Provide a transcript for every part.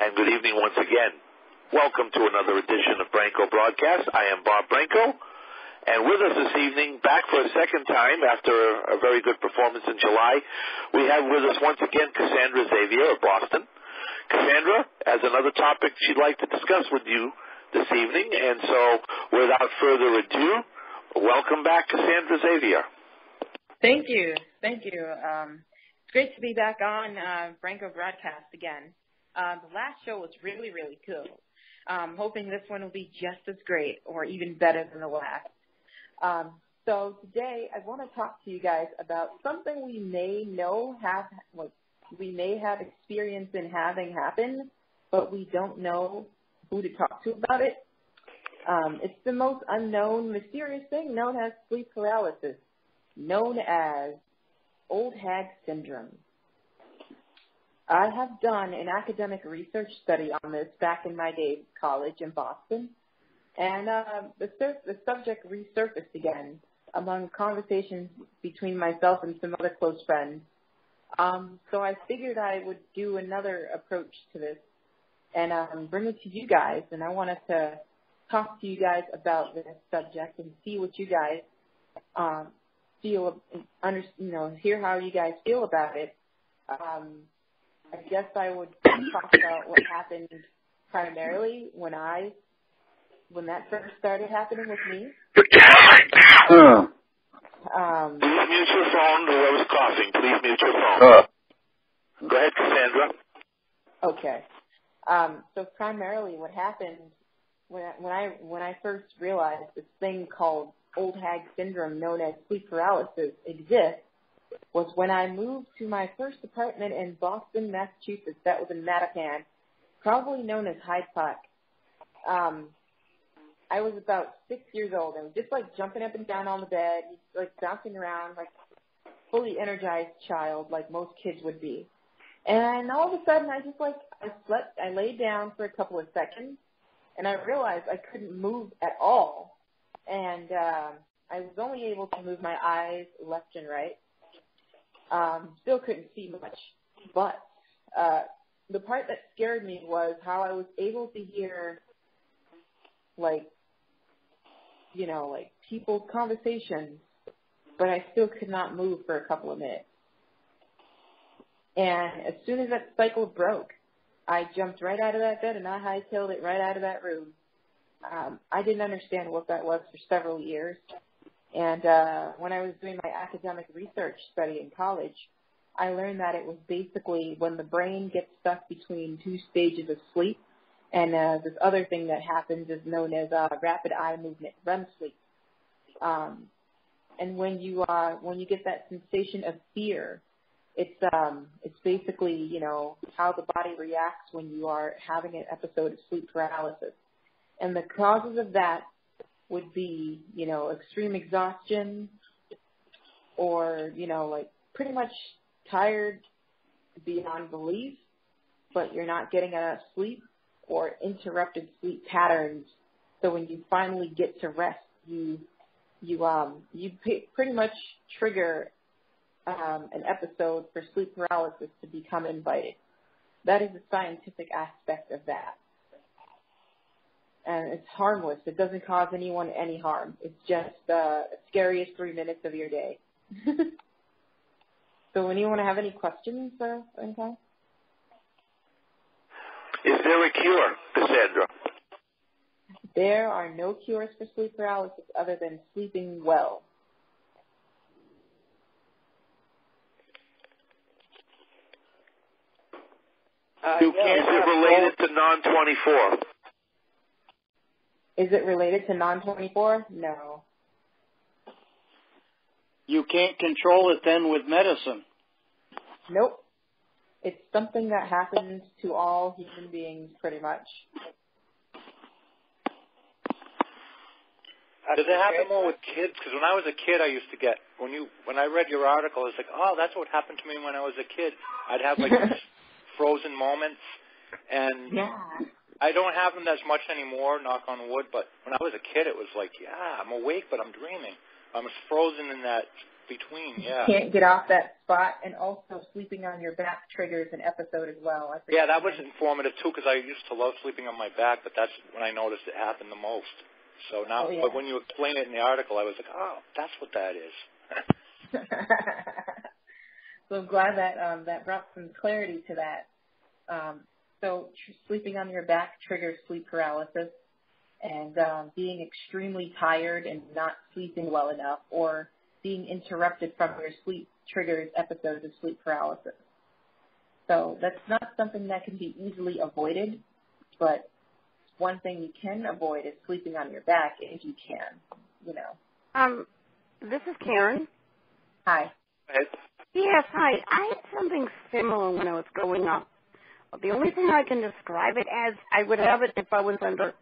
and good evening once again. Welcome to another edition of Branco Broadcast. I am Bob Branco, and with us this evening, back for a second time after a very good performance in July, we have with us once again Casandra Xavier of Boston. Casandra has another topic she'd like to discuss with you this evening, and so without further ado, welcome back, Casandra Xavier. Thank you. It's great to be back on Branco Broadcast again. The last show was really, really cool. I'm hoping this one will be just as great or even better than the last. So today I want to talk to you guys about something we may have experience in having happen, but we don't know who to talk to about it. It's the most unknown, mysterious thing known as sleep paralysis, known as old hag syndrome. I have done an academic research study on this back in my days of college in Boston, and the subject resurfaced again among conversations between myself and some other close friends. So I figured I would do another approach to this and bring it to you guys, and I wanted to talk to you guys about this subject and see what you guys hear how you guys feel about it. I guess I would talk about what happened primarily when that first started happening with me. Please mute your phone. Whoever's coughing, please mute your phone. Go ahead, Cassandra. Okay. So primarily what happened when I first realized this thing called old hag syndrome, known as sleep paralysis, exists, was when I moved to my first apartment in Boston, Massachusetts. That was in Mattapan, probably known as Hyde Park. I was about 6 years old and was just like jumping up and down on the bed, like bouncing around, like fully energized child, like most kids would be. And all of a sudden, I laid down for a couple of seconds, and I realized I couldn't move at all. And I was only able to move my eyes left and right. Still couldn't see much. But the part that scared me was how I was able to hear, people's conversations, but I still could not move for a couple of minutes. And as soon as that cycle broke, I jumped right out of that bed and I hightailed it right out of that room. I didn't understand what that was for several years. And when I was doing my academic research study in college, I learned that it was basically when the brain gets stuck between two stages of sleep, and this other thing that happens is known as rapid eye movement, REM sleep. And when you get that sensation of fear, it's basically, how the body reacts when you are having an episode of sleep paralysis. And the causes of that would be, extreme exhaustion or, pretty much tired beyond belief, but you're not getting enough sleep, or interrupted sleep patterns. So when you finally get to rest, you pretty much trigger an episode for sleep paralysis to become invited. That is the scientific aspect of that. And it's harmless. It doesn't cause anyone any harm. It's just the scariest 3 minutes of your day. So anyone have any questions or anything? Is there a cure, Cassandra? There are no cures for sleep paralysis other than sleeping well. Is it related to non-24? Is it related to non-24? No. You can't control it then with medicine? Nope. It's something that happens to all human beings pretty much. Does it happen more with kids? Because when I was a kid, I used to get, when I read your article, it's like, oh, that's what happened to me when I was a kid. I'd have frozen moments, and I don't have them as much anymore, knock on wood, but when I was a kid, it was like, yeah, I'm awake, but I'm dreaming. I'm frozen in that between, yeah. Can't get off that spot, and also sleeping on your back triggers an episode as well. Yeah, that was informative too, because I used to love sleeping on my back, but that's when I noticed it happened the most. So now, but when you explain it in the article, I was like, oh, that's what that is. So I'm glad that that brought some clarity to that. So sleeping on your back triggers sleep paralysis, and being extremely tired and not sleeping well enough, or being interrupted from your sleep triggers episodes of sleep paralysis. So that's not something that can be easily avoided, but one thing you can avoid is sleeping on your back if you can, you know. This is Karen. Hi. Yes, hi. I had something similar when I was growing up. The only thing I can describe it as, I would have it if I was under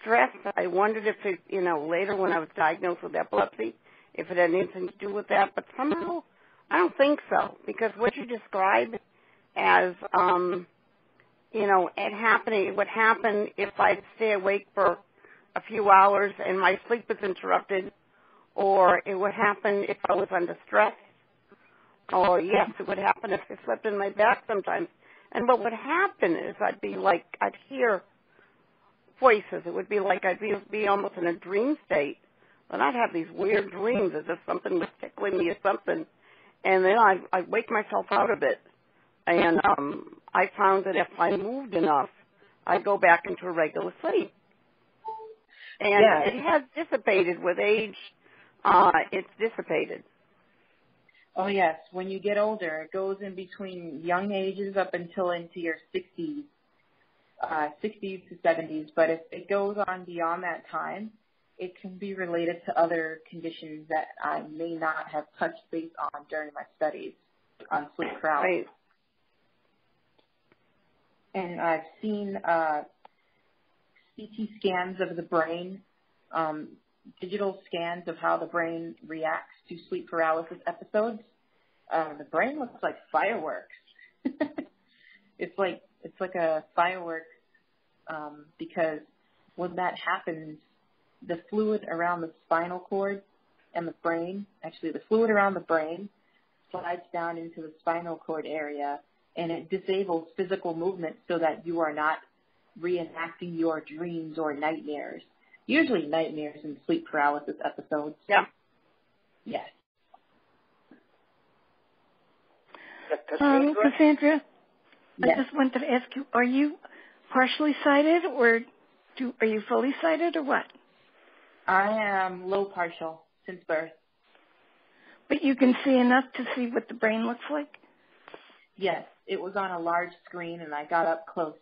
stress. I wondered if it, you know, later when I was diagnosed with epilepsy, if it had anything to do with that. But somehow, I don't think so, because what you described as, you know, it would happen if I'd stay awake for a few hours and my sleep was interrupted, or it would happen if I was under stress, or yes, it would happen if I slept in my back sometimes. And what would happen is I'd hear voices. It would be like I'd be almost in a dream state. And I'd have these weird dreams as if something was tickling me or something. And then I'd wake myself out of it. And I found that if I moved enough, I'd go back into a regular sleep. And it has dissipated with age. It's dissipated. Oh, yes. When you get older, it goes in between young ages up until into your 60s, 60s to 70s. But if it goes on beyond that time, it can be related to other conditions that I may not have touched base on during my studies on sleep paralysis. Right. And I've seen CT scans of the brain, digital scans of how the brain reacts to sleep paralysis episodes. The brain looks like fireworks. It's like a firework because when that happens, the fluid around the spinal cord and the brain, actually the fluid around the brain slides down into the spinal cord area, and it disables physical movement so that you are not reenacting your dreams or nightmares. Usually nightmares in sleep paralysis episodes. Yeah. Yes. Casandra, yes. I just wanted to ask you, are you partially sighted or are you fully sighted or what? I am low partial since birth. But you can see enough to see what the brain looks like? Yes. It was on a large screen and I got up close.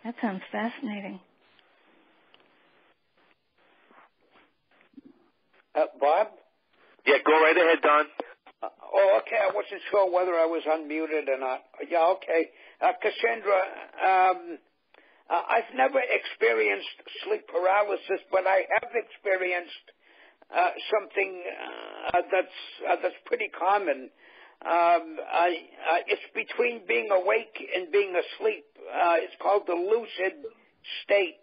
That sounds fascinating. Bob? Yeah, go right ahead, Don. Okay. I wasn't sure whether I was unmuted or not. Yeah, okay. Casandra, I've never experienced sleep paralysis, but I have experienced something that's pretty common. It's between being awake and being asleep. It's called the lucid state.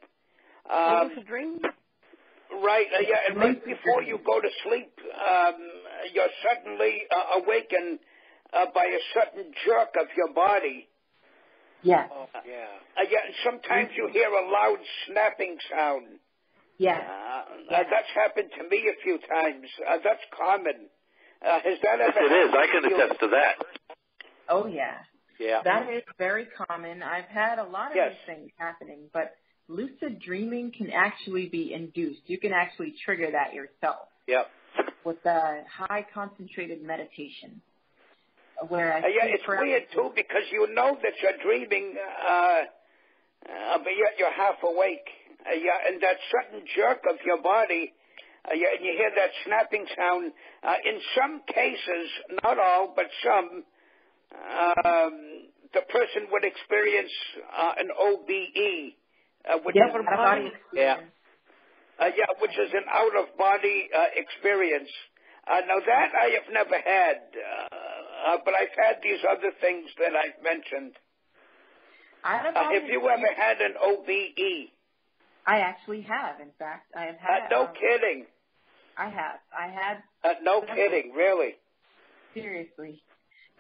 Lucid dream? Right, yeah, and right before you go to sleep, you're suddenly awakened by a sudden jerk of your body. Yes. Yeah, and sometimes you hear a loud snapping sound. Yes. That's happened to me a few times. That's common. Has that ever happened? Yes, it is. I can attest to that. Oh, yeah. Yeah. That is very common. I've had a lot of these things happening, but lucid dreaming can actually be induced. You can actually trigger that yourself. Yep. With a high concentrated meditation. Whereas it's weird too because you know that you're dreaming, but yet you're half awake. And that sudden jerk of your body, and you hear that snapping sound. In some cases, not all, but some, the person would experience an OBE. Which is which is an out-of-body experience. Now, that I have never had, but I've had these other things that I've mentioned. Have you ever had an OBE? I actually have, in fact. I have had. No kidding. I have. I had. No kidding, really. Seriously.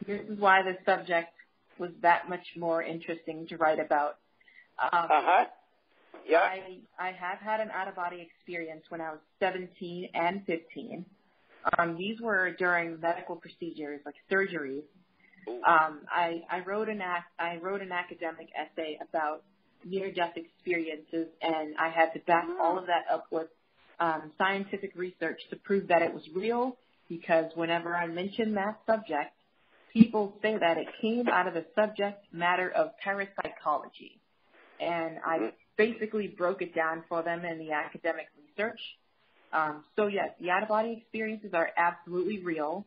This is why the subject was that much more interesting to write about. Yeah. I have had an out-of-body experience when I was 17 and 15. These were during medical procedures, like surgeries. I wrote an academic essay about near-death experiences, and I had to back all of that up with scientific research to prove that it was real, because whenever I mention that subject, people say that it came out of the subject matter of parapsychology. And I basically broke it down for them in the academic research. So yes, the out-of-body experiences are absolutely real,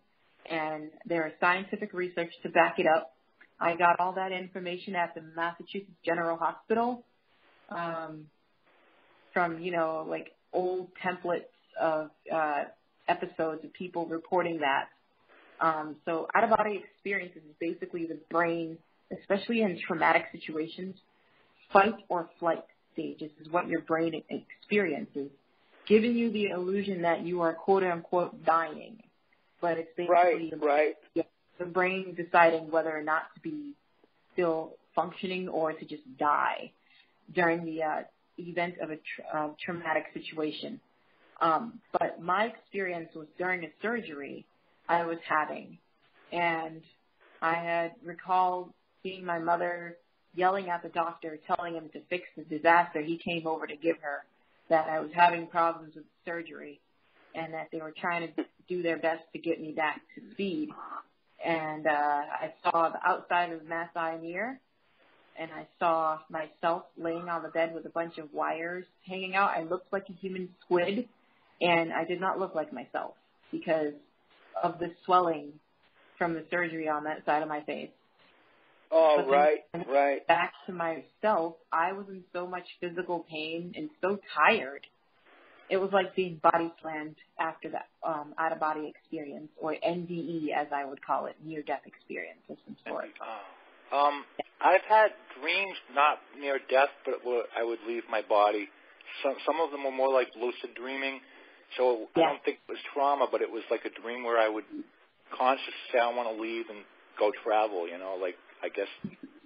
and there is scientific research to back it up. I got all that information at the Massachusetts General Hospital from, like old templates of episodes of people reporting that. So out-of-body experiences is basically the brain, especially in traumatic situations, fight or flight stages is what your brain experiences, giving you the illusion that you are quote-unquote dying. But it's basically the brain deciding whether or not to be still functioning or to just die during the event of a traumatic situation. But my experience was during a surgery I was having, and I had recalled seeing my mother yelling at the doctor, telling him to fix the disaster he came over to give her, that I was having problems with surgery, and that they were trying to do their best to get me back to speed. And I saw the outside of the Mass Eye mirror, and I saw myself laying on the bed with a bunch of wires hanging out. I looked like a human squid, and I did not look like myself because of the swelling from the surgery on that side of my face. Oh, but right. Back to myself, I was in so much physical pain and so tired. It was like being body slammed after that out-of-body experience, or NDE, as I would call it, near-death experience of some sort. I've had dreams, not near death, but I would leave my body. Some of them were more like lucid dreaming, so I don't think it was trauma, but it was like a dream where I would consciously say I want to leave and go travel, like I guess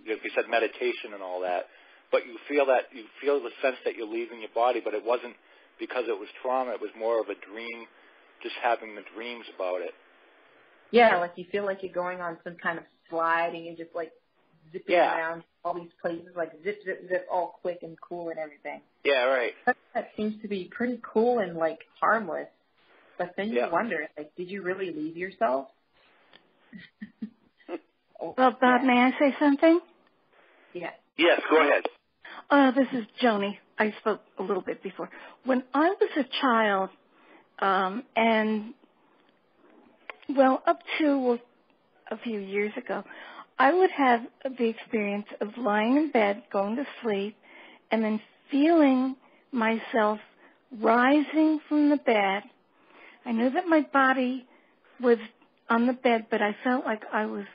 you said meditation and all that. But you feel the sense that you're leaving your body, but it wasn't because it was trauma. It was more of a dream, just having the dreams about it. Yeah, like you feel like you're going on some kind of slide and you're just like zipping around all these places, like zip, zip, zip, all quick and cool and everything. Yeah, right. That seems to be pretty cool and like harmless. But then you wonder, like, did you really leave yourself? Well, Bob, may I say something? Yeah. Yes, go ahead. This is Joni. I spoke a little bit before. When I was a child, up to a few years ago, I would have the experience of lying in bed, going to sleep, and then feeling myself rising from the bed. I knew that my body was on the bed, but I felt like I was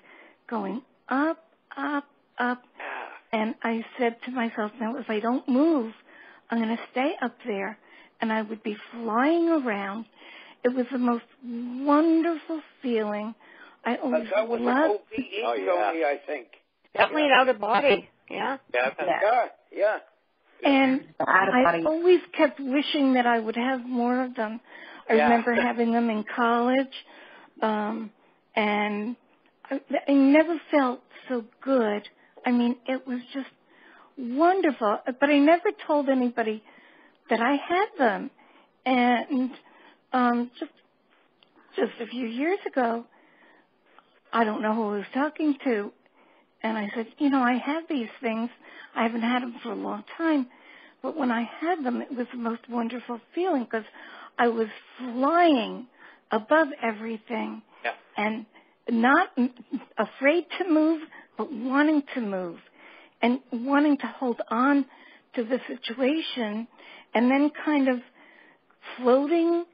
going up, up, up. And I said to myself, now if I don't move, I'm going to stay up there. And I would be flying around. It was the most wonderful feeling. I always that was loved an OBE, Tony, I think. Definitely out of body. Yeah. Yeah. And I always kept wishing that I would have more of them. I remember having them in college, and I never felt so good. I mean, it was just wonderful. But I never told anybody that I had them. And just a few years ago, I don't know who I was talking to, and I said, I have these things. I haven't had them for a long time. But when I had them, it was the most wonderful feeling because I was flying above everything and not afraid to move, but wanting to move and wanting to hold on to the situation, and then kind of floating,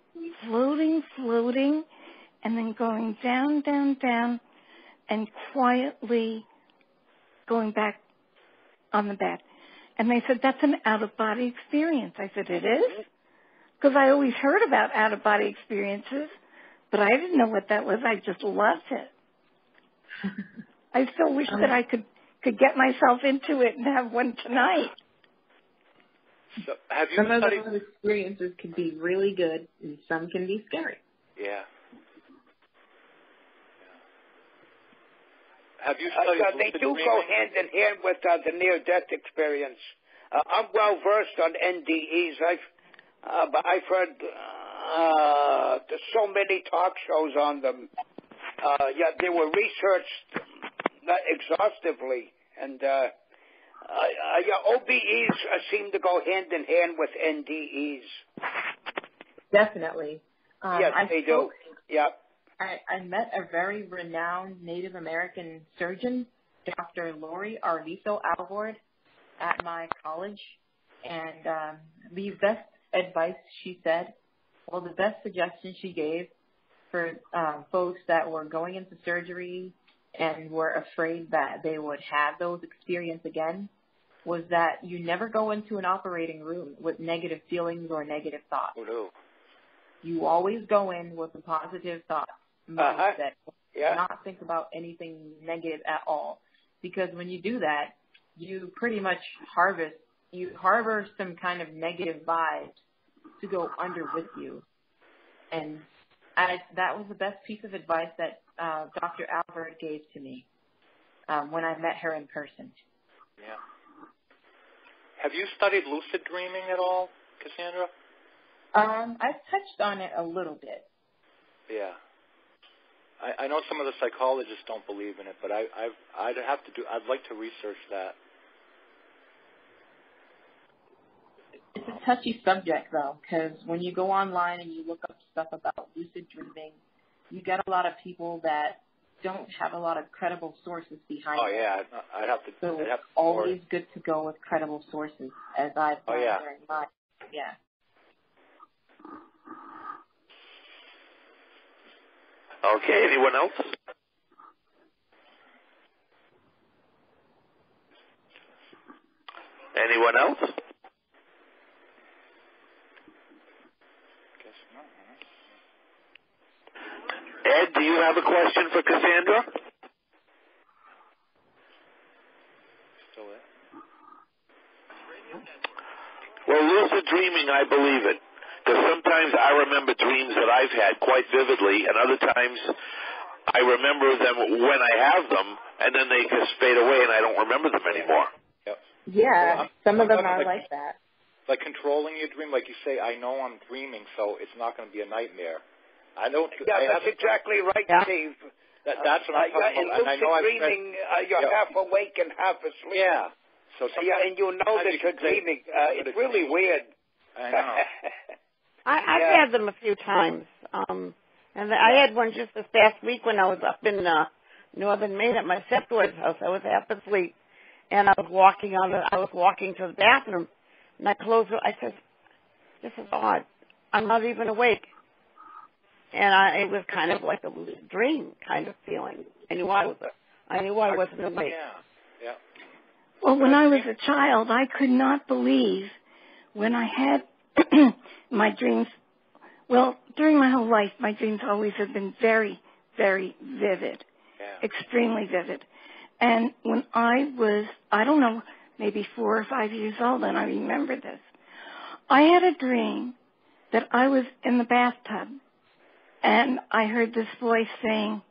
and then going down, down, down, and quietly going back on the bed. And they said, that's an out-of-body experience. I said, it is? because I always heard about out-of-body experiences, but I didn't know what that was. I just loved it. I still wish that I could get myself into it and have one tonight. So have you some studied... of those experiences can be really good, and some can be scary. Yeah. Have you studied they do dreaming? go hand in hand with the near-death experience. I'm well versed on NDEs. But I've heard there's so many talk shows on them. They were researched exhaustively, and OBEs seem to go hand in hand with NDEs. Definitely. Yes, they do. Yeah. I met a very renowned Native American surgeon, Dr. Lori Arvizo Alvord, at my college, and the best advice she said, the best suggestion she gave for folks that were going into surgery and were afraid that they would have those experiences again was that you never go into an operating room with negative feelings or negative thoughts. Oh, no. You always go in with a positive thought mindset. Yeah. Not think about anything negative at all. Because when you do that, you pretty much harbor some kind of negative vibes to go under with you. And that was the best piece of advice that Dr. Albert gave to me when I met her in person. Yeah. Have you studied lucid dreaming at all, Casandra? I've touched on it a little bit. Yeah. I know some of the psychologists don't believe in it, but I'd like to research that. It's a touchy subject, though, because when you go online and you look up stuff about lucid dreaming, you get a lot of people that don't have a lot of credible sources behind it. Oh, yeah. I'd have to... So it's always good to go with credible sources, as I've done during my... Yeah. Okay, anyone else? Anyone else? Ed, do you have a question for Casandra? Still there? Well, lucid dreaming, I believe it. Because sometimes I remember dreams that I've had quite vividly, and other times I remember them when I have them, and then they just fade away and I don't remember them anymore. Yep. Yeah, some of them are like that. Like controlling your dream, like you say, I know I'm dreaming, so it's not going to be a nightmare. I don't. Yeah, that's exactly right, Steve. That's what I'm talking about. In lucid dreaming, you're half awake and half asleep. Yeah. So and you know that you're dreaming. It's really weird. I know. I've had them a few times. And I had one just this past week when I was up in northern Maine at my stepdaughter's house. I was half asleep, and I was walking to the bathroom, and I closed it. I said, "This is odd. I'm not even awake." And it was kind of like a lucid dream kind of feeling. I knew I wasn't awake. Yeah. Well, when I was a child, I could not believe when I had my dreams. Well, during my whole life, my dreams always have been very, very vivid, extremely vivid. And when I was, I don't know, maybe 4 or 5 years old, and I remember this, I had a dream that I was in the bathtub, and I heard this voice saying,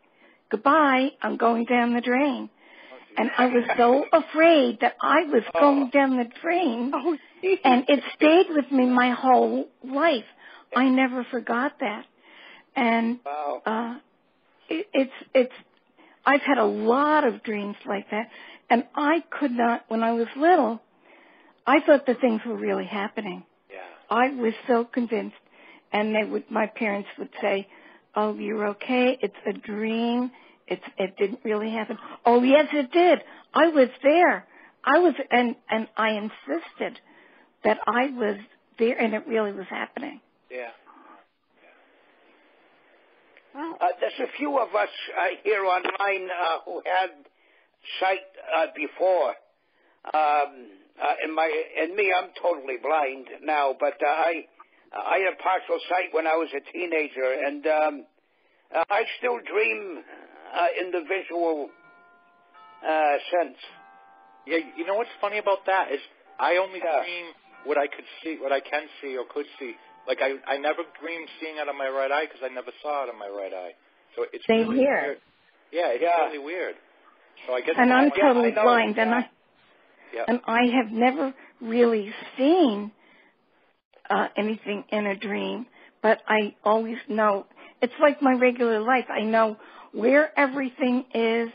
"Goodbye, I'm going down the drain." And I was so afraid that I was going down the drain, and it stayed with me my whole life. I never forgot that. And I've had a lot of dreams like that, and I could not, when I was little, I thought the things were really happening. Yeah. I was so convinced, and my parents would say, "Oh, you're okay, it's a dream. It didn't really happen." "Oh, yes, it did. I was there. And I insisted that I was there, and it really was happening." Yeah. There's a few of us here online who had sight before. And me, I'm totally blind now, but I had partial sight when I was a teenager, and I still dream in the visual sense. Yeah, you know what's funny about that is I only dream what I could see, what I can see or could see. Like I never dreamed seeing out of my right eye because I never saw out of my right eye. So it's Same really here. weird. Yeah, it's really weird. So I guess. And I'm totally blind, and I have never really seen anything in a dream, but I always know. It's like my regular life. I know where everything is.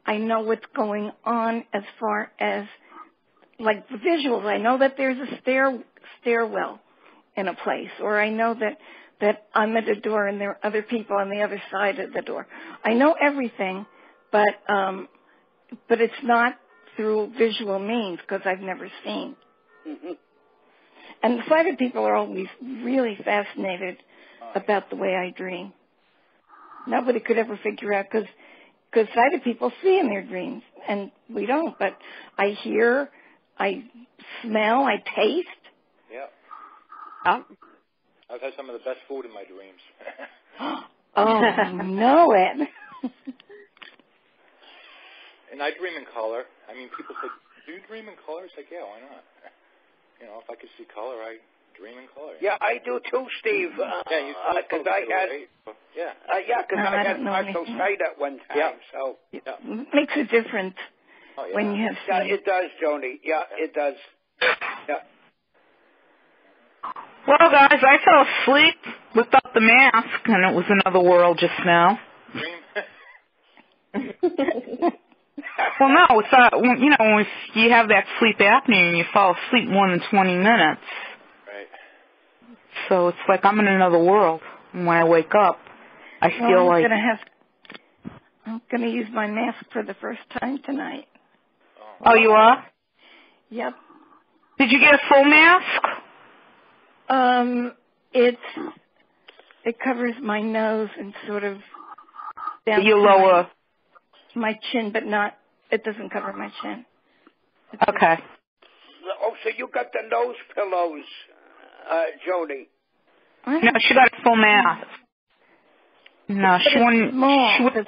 I know what's going on as far as, like, the visuals. I know that there's a stairwell in a place, or I know that I'm at a door and there are other people on the other side of the door. I know everything, but it's not through visual means because I've never seen. Mm-hmm. And the sighted people are always really fascinated about the way I dream. Nobody could ever figure out because sighted people see in their dreams, and we don't. But I hear, I smell, I taste. Yeah. I've had some of the best food in my dreams. Oh, know it. And I dream in color. I mean, people say, do you dream in color? It's like, yeah, why not? You know, if I could see color, I dream in color. Yeah, I do too, Steve. Yeah, you because I had, right? Yeah. because I had partial sight at one time. Yeah. So it makes a difference when you have sight. Yeah, it does, Joni. Yeah, it does. Yeah. Well, guys, I fell asleep without the mask, and it was another world just now. Dream. Well, no, it's you know, if you have that sleep apnea and you fall asleep more than 20 minutes. Right. So it's like I'm in another world. And when I wake up, I feel like I'm gonna use my mask for the first time tonight. Oh, you are? Yep. Did you get a full mask? It covers my nose and sort of down You to lower my chin, but it doesn't cover my chin. Okay. Oh, so you got the nose pillows, Joni? No, she got a full mask. No, she wouldn't. Small, because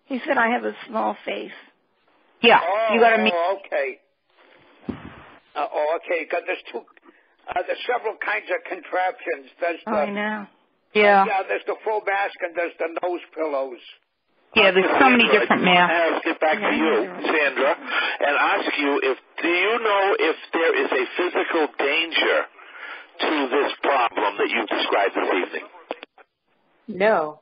he said I have a small face. Yeah, you got to meet. Oh, okay. Okay, because there's several kinds of contraptions. I know. Yeah. Yeah, there's the full mask and there's the nose pillows. Yeah, there's so many different masks. I'll get back to you, Sandra, and ask you do you know if there is a physical danger to this problem that you described this evening? No.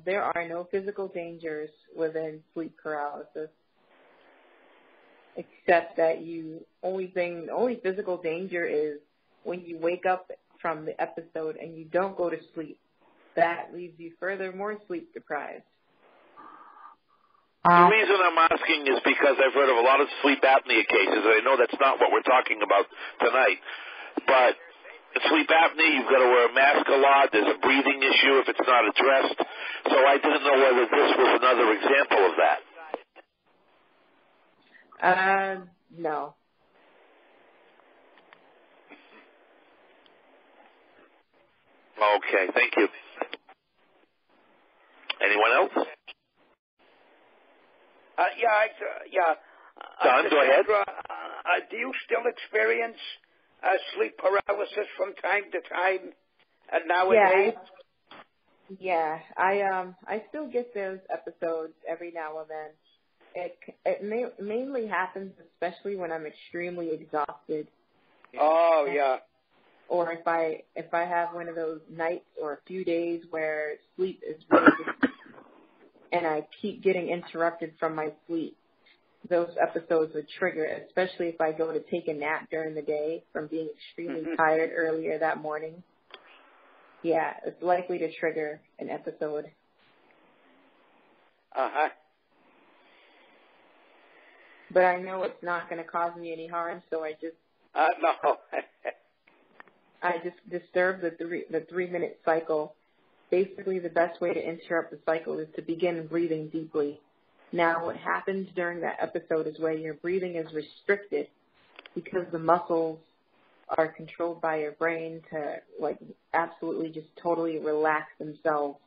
There are no physical dangers within sleep paralysis, except that only physical danger is when you wake up from the episode and you don't go to sleep. That leaves you furthermore sleep deprived. The reason I'm asking is because I've heard of a lot of sleep apnea cases, and I know that's not what we're talking about tonight. But sleep apnea, you've got to wear a mask a lot. There's a breathing issue if it's not addressed. So I didn't know whether this was another example of that. No. Okay, thank you. Anyone else? Don, go ahead. Do you still experience sleep paralysis from time to time nowadays? Yeah. I still get those episodes every now and then. It mainly happens, especially when I'm extremely exhausted. Oh, yeah. Or if I have one of those nights or a few days where sleep is really and I keep getting interrupted from my sleep, those episodes would trigger, especially if I go to take a nap during the day from being extremely tired earlier that morning. Yeah, it's likely to trigger an episode. Uh-huh. But I know it's not going to cause me any harm, so I just... no. I just disturb the 3-minute cycle. Basically, the best way to interrupt the cycle is to begin breathing deeply. Now, what happens during that episode is where your breathing is restricted because the muscles are controlled by your brain to, like, absolutely just totally relax themselves.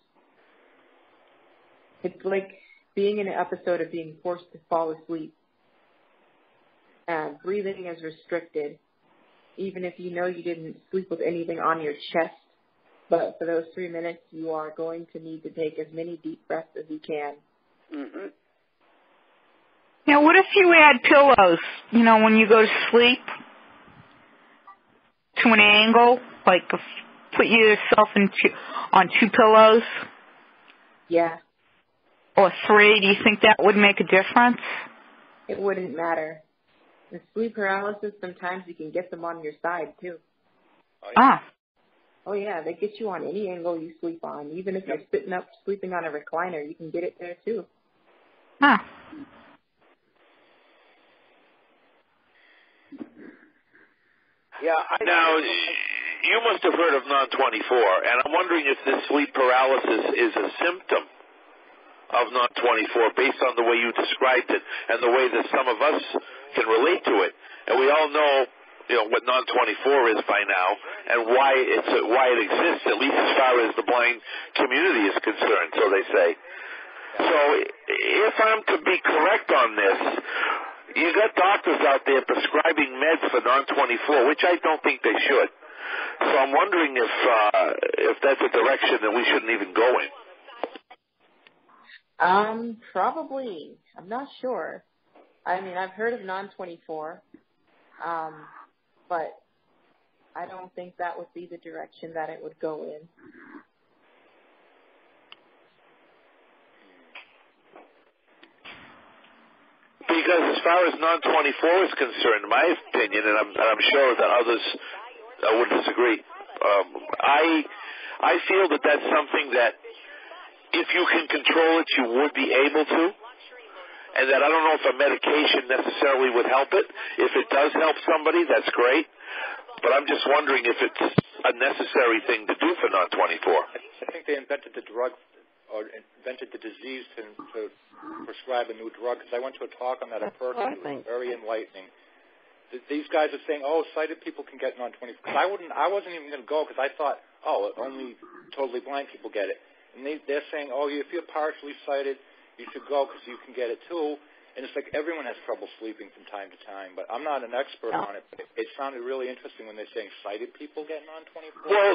It's like being in an episode of being forced to fall asleep. And breathing is restricted, even if you know you didn't sleep with anything on your chest. But for those 3 minutes, you are going to need to take as many deep breaths as you can. Mm-hmm. Now, what if you add pillows, when you go to sleep to an angle, like put yourself on 2 pillows? Yeah. Or 3, do you think that would make a difference? It wouldn't matter. In sleep paralysis, sometimes you can get them on your side, too. Oh, yeah, they get you on any angle you sleep on. Even if you're sitting up sleeping on a recliner, you can get it there, too. Huh. Yeah. Now, you must have heard of non-24, and I'm wondering if this sleep paralysis is a symptom of non-24 based on the way you described it and the way that some of us can relate to it. And we all know, what non-24 is by now and why it exists, at least as far as the blind community is concerned, so they say. So if I'm to be correct on this, you got doctors out there prescribing meds for non-24, which I don't think they should. So I'm wondering if that's a direction that we shouldn't even go in. Probably. I'm not sure. I mean, I've heard of non-24, but I don't think that would be the direction that it would go in. Because as far as non-24 is concerned, in my opinion, and I'm sure that others would disagree, I feel that that's something that if you can control it, you would be able to. And that I don't know if a medication necessarily would help it. If it does help somebody, that's great. But I'm just wondering if it's a necessary thing to do for non-24. I think they invented the drug or invented the disease to prescribe a new drug. Because I went to a talk on that at Perkins. It was very enlightening. These guys are saying, sighted people can get non-24. Because I wasn't even going to go because I thought, only totally blind people get it. And they're saying, if you're partially sighted, you should go because you can get it too. And it's like everyone has trouble sleeping from time to time. But I'm not an expert on it. But it sounded really interesting when they're saying sighted people get non-24. Well,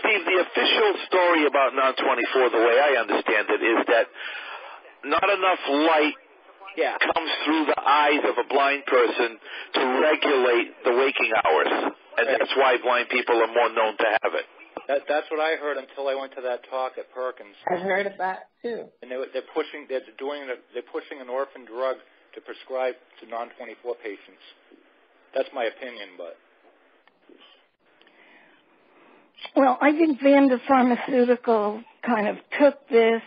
Steve, the official story about non-24, the way I understand it, is that not enough light comes through the eyes of a blind person to regulate the waking hours. And that's why blind people are more known to have it. That's what I heard until I went to that talk at Perkins. I've heard of that too. And they're pushing an orphan drug to prescribe to non-24 patients. That's my opinion, but. Well, I think Vanda Pharmaceutical kind of took this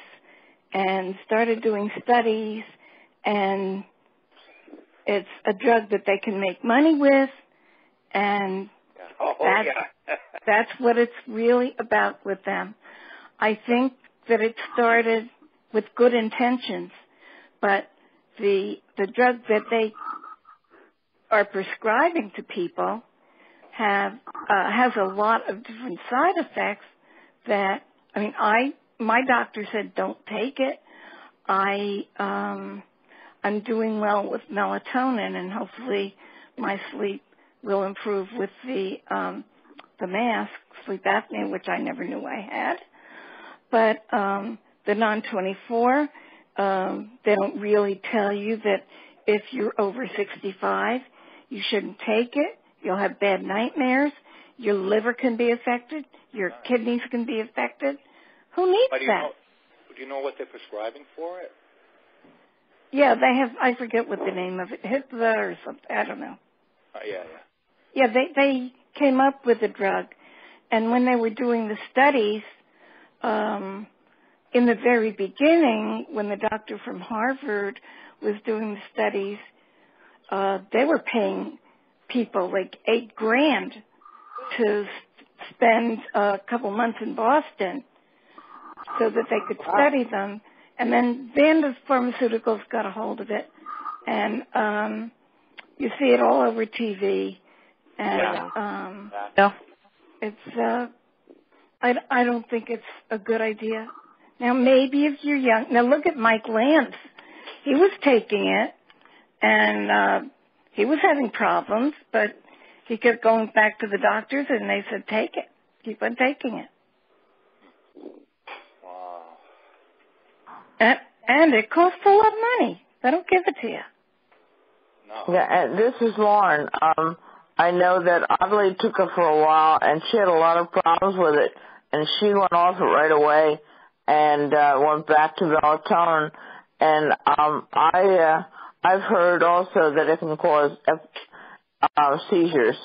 and started doing studies, and it's a drug that they can make money with, and that's what it's really about with them. I think that it started with good intentions, but the drug that they are prescribing to people has a lot of different side effects that, my doctor said don't take it. I'm doing well with melatonin, and hopefully my sleep will improve with the mask, sleep apnea, which I never knew I had. But the non-24, they don't really tell you that if you're over 65, you shouldn't take it. You'll have bad nightmares. Your liver can be affected. Your kidneys can be affected. Who needs that? Do you know what they're prescribing for it? Yeah, they have, I forget what the name of it, Hipla or something, I don't know. Yeah. Yeah, they came up with a drug, and when they were doing the studies, in the very beginning, when the doctor from Harvard was doing the studies, they were paying people like $8,000 to spend a couple months in Boston so that they could study them. And then Vanda Pharmaceuticals got a hold of it, and you see it all over TV. And Yeah. it's I don't think it's a good idea. Now maybe if you're young, now look at Mike Lance. He was taking it, and he was having problems, but he kept going back to the doctors, and they said, take it. Keep on taking it. Wow. And it costs a lot of money. They don't give it to you. No. Yeah, and this is Lauren. I know that Audley took it for a while, and she had a lot of problems with it, and she went off it right away and went back to melatonin. And I've heard also that it can cause seizures.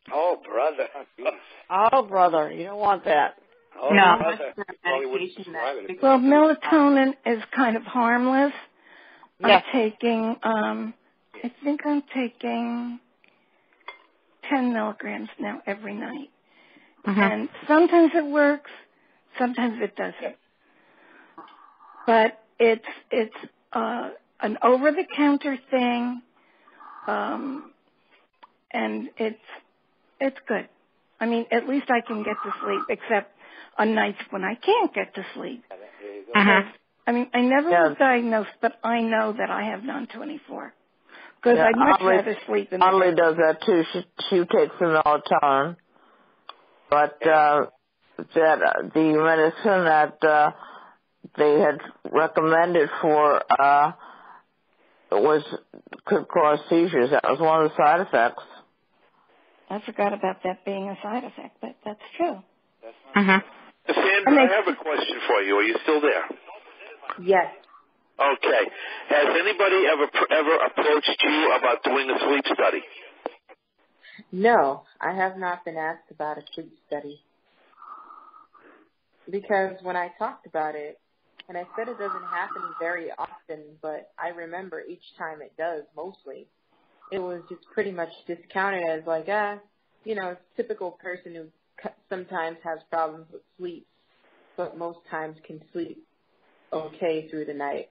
Oh, brother. Oh, brother, you don't want that. Oh, No. brother. Well, melatonin is kind of harmless. Yes. I think I'm taking 10 milligrams now every night. Mm-hmm. And sometimes it works, sometimes it doesn't. But it's an over-the-counter thing, and it's good. I mean, at least I can get to sleep, except on nights when I can't get to sleep. Mm-hmm. I mean, I never was diagnosed, but I know that I have non-24. Because I'd much rather sleep in the Audley day. does that too. She takes the melatonin, but that the medicine that they had recommended for could cause seizures. That was one of the side effects. I forgot about that being a side effect, but that's true. Mm-hmm. Sandra, I have a question for you. Are you still there? Yes. Okay. Has anybody ever approached you about doing a sleep study? No, I have not been asked about a sleep study. Because when I talked about it, and I said it doesn't happen very often, but I remember each time it does, mostly, it was just pretty much discounted as like, typical person who sometimes has problems with sleep, but most times can sleep okay through the night.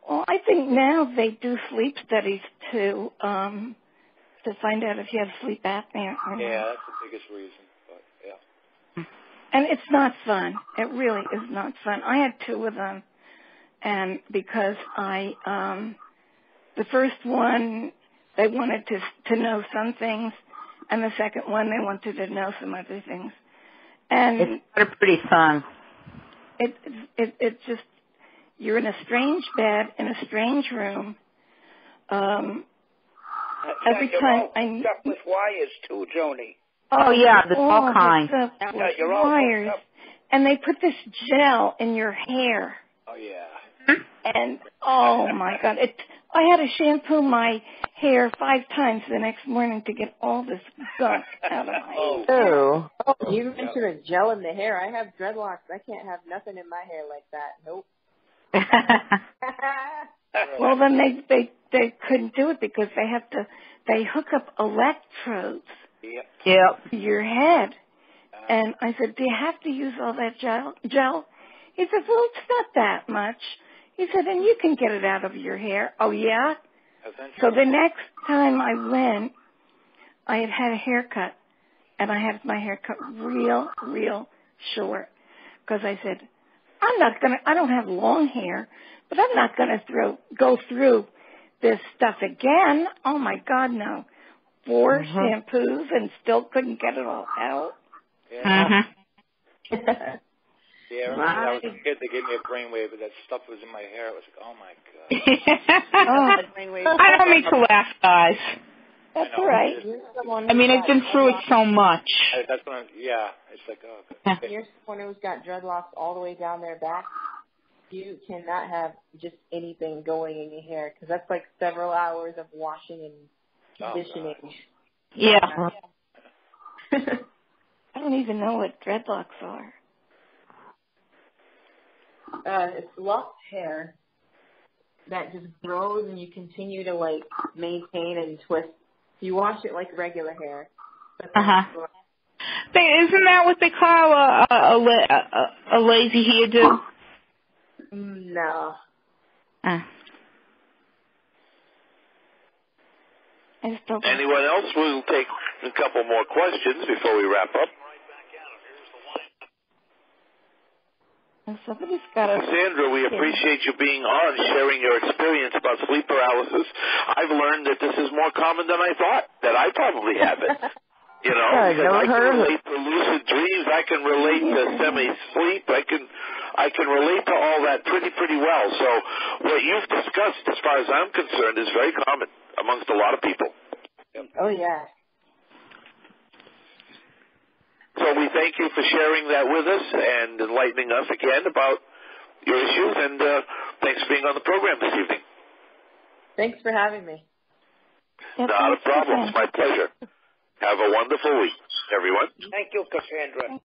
Well, I think now they do sleep studies to find out if you have sleep apnea or not. Yeah, that's the biggest reason. But yeah. And it's not fun. It really is not fun. I had 2 of them, and because the first one they wanted to know some things, and the second one they wanted to know some other things. And It's pretty fun. It's just, you're in a strange bed in a strange room. Every time I stuck with wires too, Joni. Oh, yeah, there's all kinds. You're all wires, and they put this gel in your hair. Oh, yeah. And, oh, my God. I had to shampoo my hair 5 times the next morning to get all this gunk out of my hair. Oh, you mentioned a gel in the hair. I have dreadlocks. I can't have nothing in my hair like that. Nope. Well, then they couldn't do it because they hook up electrodes to your head. And I said, do you have to use all that gel? He said, well, it's not that much. He said, and you can get it out of your hair. Oh, yeah? So the next time I went, I had a haircut, and I had my hair cut real short. Because I said, I don't have long hair, but I'm not going to go through this stuff again. Oh, my God, no. 4 shampoos and still couldn't get it all out. Yeah. Yeah, I remember when I was a kid, they gave me a brainwave, but that stuff was in my hair. It was like, oh, my God. I don't mean to laugh, guys. That's all right. I mean, I've been through it so much. That's when it's like, oh, okay. You're someone who's got dreadlocks all the way down their back. You cannot have just anything going in your hair because that's like several hours of washing and conditioning. Yeah. I don't even know what dreadlocks are. It's locked hair that just grows and you continue to like maintain and twist. You wash it like regular hair. Isn't that what they call a lazy hairdo? No. Anyone else? We'll take a couple more questions before we wrap up. Somebody's got a... Casandra, we appreciate you being on, sharing your experience about sleep paralysis. I've learned that this is more common than I thought, that I probably have it. You know, I can relate to lucid dreams. I can relate to semi-sleep. I can relate to all that pretty well. So what you've discussed, as far as I'm concerned, is very common amongst a lot of people. Oh, yeah. So we thank you for sharing that with us and enlightening us again about your issues, and thanks for being on the program this evening. Thanks for having me. Not a problem. It's my pleasure. Have a wonderful week, everyone. Thank you, Cassandra.